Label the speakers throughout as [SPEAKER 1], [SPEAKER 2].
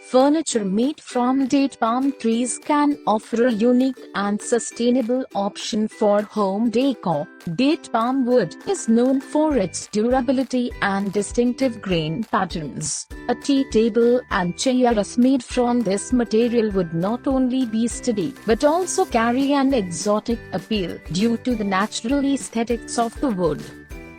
[SPEAKER 1] Furniture made from date palm trees can offer a unique and sustainable option for home decor. Date palm wood is known for its durability and distinctive grain patterns. A tea table and chairs made from this material would not only be steady but also carry an exotic appeal due to the natural aesthetics of the wood.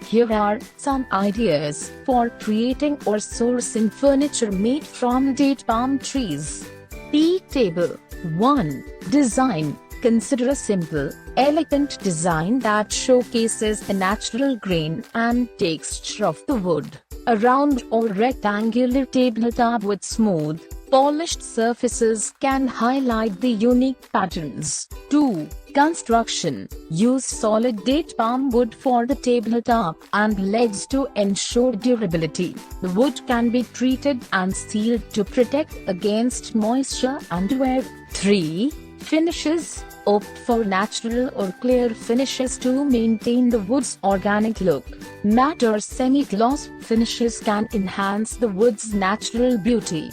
[SPEAKER 1] Here are some ideas for creating or sourcing furniture made from date palm trees. Tea table. 1. Design. Consider a simple, elegant design that showcases the natural grain and texture of the wood. A round or rectangular tabletop with smooth, polished surfaces can highlight the unique patterns. 2. Construction. Use solid date palm wood for the tabletop and legs to ensure durability. The wood can be treated and sealed to protect against moisture and wear. 3. Finishes. Opt for natural or clear finishes to maintain the wood's organic look. Matte or semi-gloss finishes can enhance the wood's natural beauty.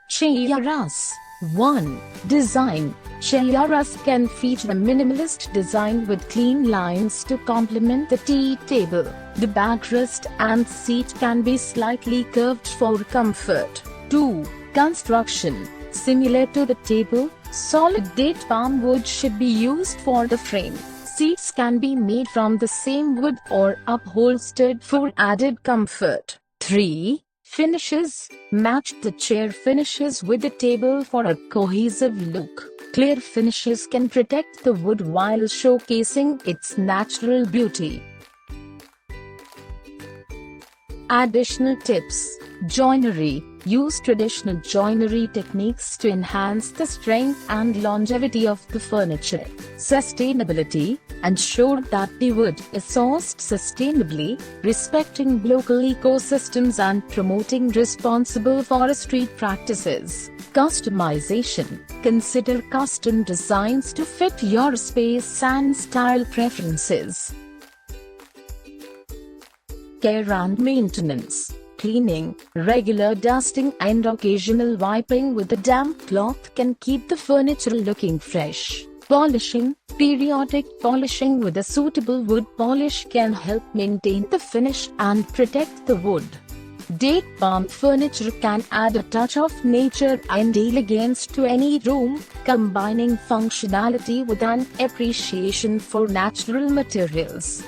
[SPEAKER 1] Chairs. 1. Design. Chairs can feature a minimalist design with clean lines to complement the tea table. The backrest and seat can be slightly curved for comfort. 2. Construction. Similar to the table, solid date palm wood should be used for the frame. Seats can be made from the same wood or upholstered for added comfort. 3. Finishes. Match the chair finishes with the table for a cohesive look. Clear finishes can protect the wood while showcasing its natural beauty. Additional tips. Joinery. Use traditional joinery techniques to enhance the strength and longevity of the furniture. Sustainability. Ensure that the wood is sourced sustainably, respecting local ecosystems and promoting responsible forestry practices. Customization. Consider custom designs to fit your space and style preferences. Care and maintenance. Cleaning, regular dusting and occasional wiping with a damp cloth can keep the furniture looking fresh. Polishing. Periodic polishing with a suitable wood polish can help maintain the finish and protect the wood. Date palm furniture can add a touch of nature and elegance to any room, combining functionality with an appreciation for natural materials.